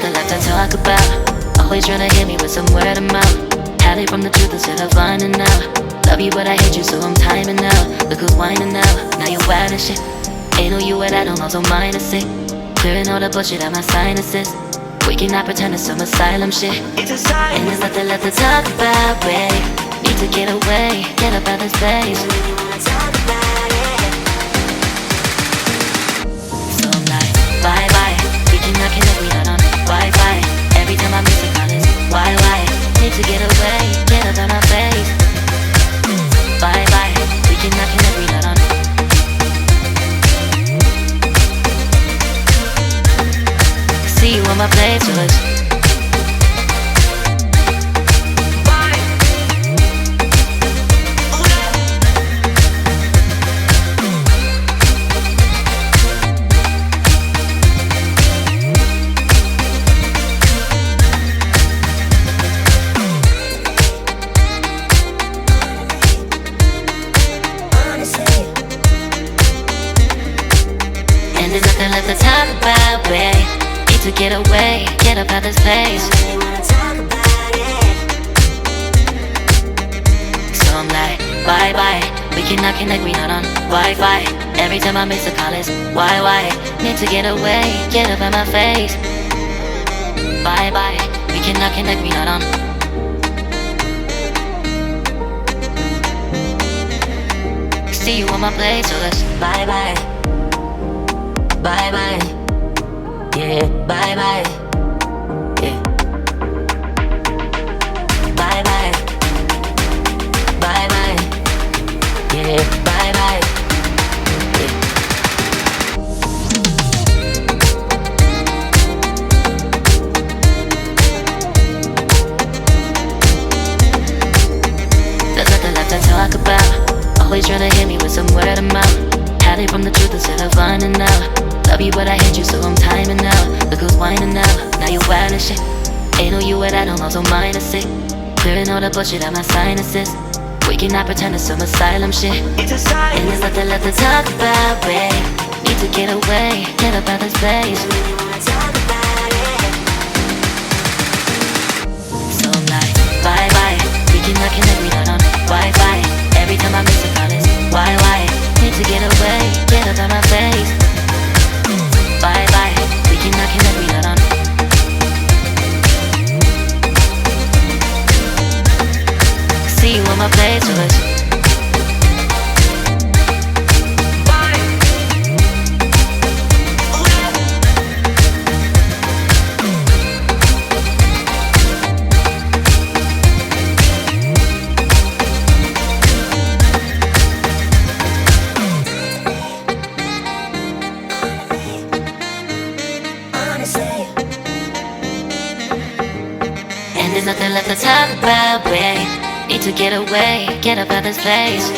nothing left to talk about. Always trying to hit me with some word of mouth. Hide it from the truth instead of finding out. Love you but I hate you so I'm timing out. Look who's whining now, now you wild and shit. Ain't no you and I don't know, so mine is sick. Clearing all the bullshit out my sinuses. We cannot pretend it's some asylum shit. It's a sign. And there's nothing left to talk about, babe. Need to get away, get up out this place. So I'm like, bye bye. We cannot connect, we not on Wi-Fi. Every time I miss a call it's why? Need to get away, get up out my face. Bye bye. We cannot connect, we not on. See you on my playlist. And there's nothing left to talk about, babe. Need to get away, get up out this place. So I'm like, bye bye. We cannot connect, we not on Wi-Fi. Every time I miss a call it's why? Need to get away, get up out my face. Bye bye. We cannot connect, we not on. See you on my place, so let's bye bye. Bye bye. Yeah, bye bye. Yeah. Bye bye. Bye bye. Yeah, bye bye. Yeah. There's nothing left to talk about. Always trying to hit me with some word of mouth. Hide it from the truth instead of finding out. Love you but I hate you so I'm timing out. Look who's whining now, now you wild and shit. Ain't no you and I don't know, so mine is sick. Clearing all the bullshit out my sinuses. We cannot pretend it's some asylum shit. It's a sign. And there's nothing left to talk about, babe. Need to get away, get up out this place. So I'm like, bye bye. We cannot connect, we not on Wi-Fi. Every time I miss a call it's why? Need to get away, get up out my face. Bye bye, we cannot connect, we not on. See you on my playlist. And there's nothing left to talk about, babe. Need to get away, get up out this place.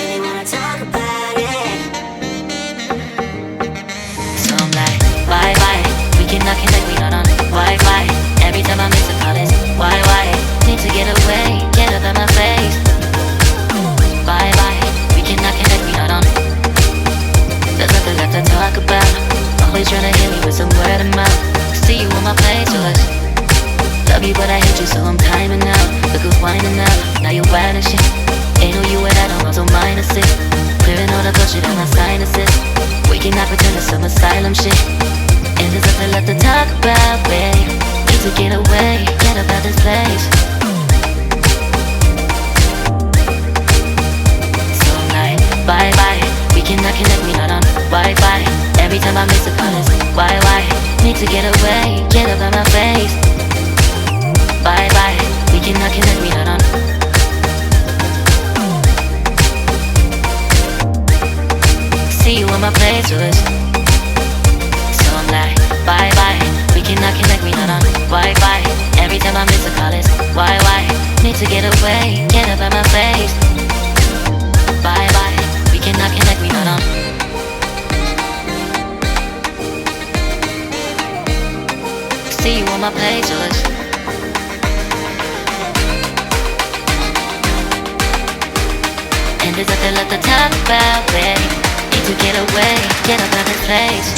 So I'm like, bye bye. We cannot connect, we not on Wi-Fi. Every time I miss a call it's why? Need to get away, get up out my face. Bye bye. We cannot connect, we not on. There's nothing left to talk about. Always trying to hit me with some word of mouth. See you on my playlist. Love you but I hate you so I'm timing out. Look who's whining now, now you wild and shit. Ain't no you and I don't know, so mine is sick. Clearing all the bullshit out my sinuses. We cannot pretend it's some asylum shit. And there's nothing left to talk about, babe. Need to get away, get up out this place. So I'm like, bye bye. We cannot connect, we not on Wi-Fi. Every time I miss a call it's why? Need to get away, get up out my face. Bye bye, we cannot connect, we not on. See you on my playlist. So I'm like, bye bye. We cannot connect, we not on Wi-Fi. Every time I miss a call it's why? Need to get away, get up out my face. Bye bye, we cannot connect, we not on. See you on my playlist. And there's nothing left to talk about, babe. Need to get away, get up out this place.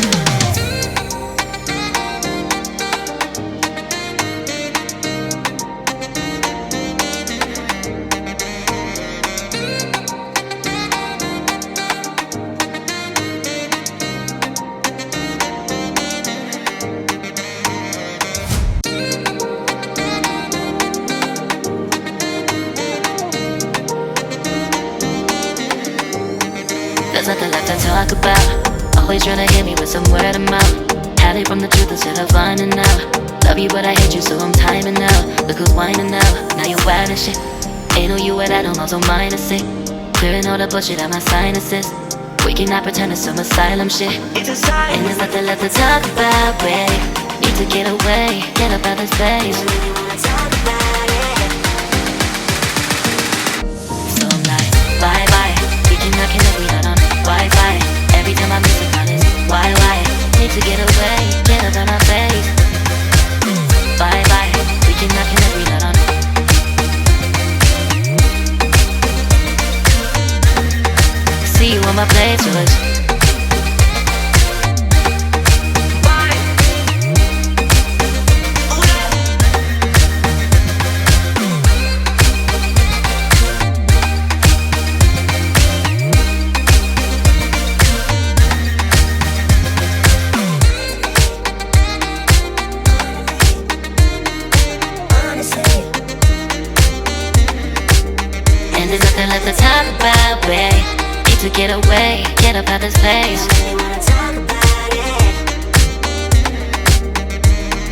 nothing left to talk about. Always trying to hit me with some word of mouth. Hide it from the truth instead of finding out. Love you but I hate you so I'm timing out. Look who's whining now, now you're wild and shit. Ain't no you at I don't also mind a sick. Clearing all the bullshit out my sinuses. We cannot pretend it's some asylum shit. And there's nothing left to talk about, babe. Need to get away, get up out of this place. So I'm like, bye bye. We cannot connect, we not on Wi-Fi. Every time I miss a call it's why? Need to get away, get up out of my face. Bye bye. We cannot connect, we not on. See you on my playlist. And there's nothing left to talk about, babe. Need to get away, get up out this place.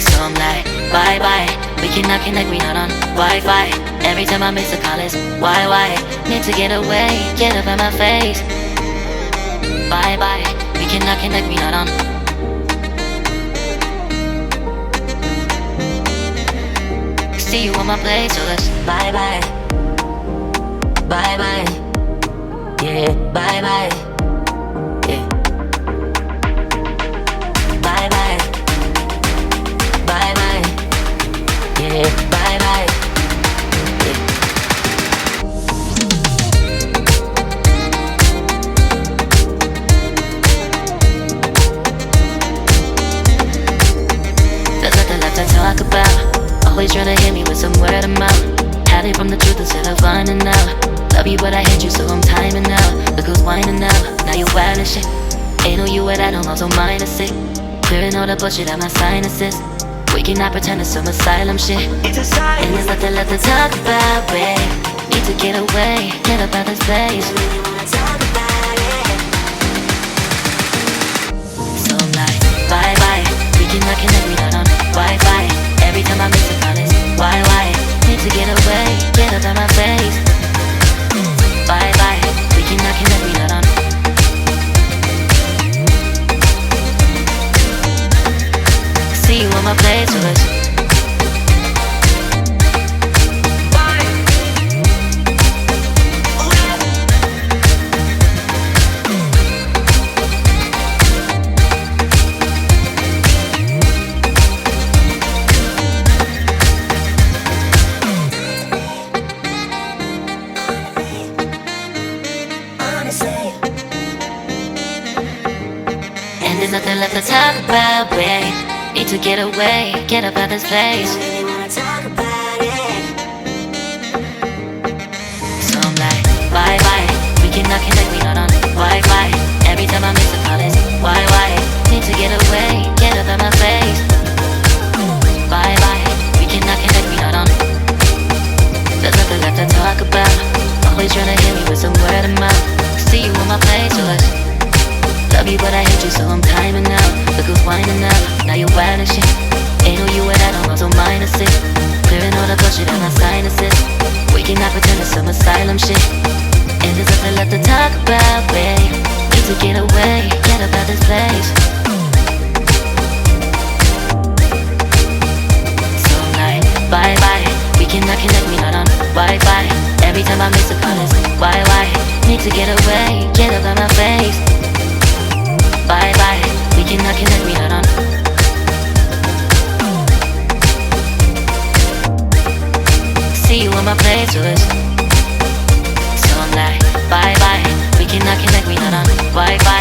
So I'm like, bye bye. We cannot connect, we not on Wi-Fi. Every time I miss a call it's why? Need to get away, get up out my face. Bye bye. We cannot connect, we not on. See you on my playlist. Bye bye. Bye bye. Yeah, bye bye. Yeah. Bye bye. Bye bye. Yeah, bye bye. Yeah. There's nothing left to talk about. Always trying to hit me with some word of mouth. Hide it from the truth instead of finding out. Love you but I hate you so I'm timing out. Look who's whining now, now you're wild and shit. Ain't no you at I don't also mind a sick. Clearing all the bullshit out my sinuses. We cannot pretend it's some asylum shit. And there's nothing left to talk about, babe. Need to get away, get up out this place. So I'm like, bye bye. We cannot connect, we not on Wi-Fi. Every time I miss a call it's why? Need to get away, get up out my face. Bye bye, we cannot connect, we not on. See you on my playlist. And there's nothing left to talk about, babe. Need to get away, get up out this place. So I'm like, bye bye. We cannot connect, we not on Wi-Fi. Every time I miss a call it's why? Need to get away, get up out my face. Bye bye. We cannot connect, we not on. There's nothing left to talk about. Always trying to hit me with some word of mouth. See you on my playlist. Love you but I hate you so I'm timing out. Look who's whining now, now you're wild and shit. Ain't no you at I don't also mind a sick. Clearing all the bullshit out my sinuses. We cannot pretend it's some asylum shit. And there's nothing left to talk about, babe. Need to get away, get up out this place. So I'm like, bye bye. We cannot connect, we not on Wi-Fi. Every time I miss a call it's why? Need to get away, get up out my face. Bye bye, we cannot connect, we not on. See you on my playlist. So I'm like, bye bye, we cannot connect, we not on Wi-Fi.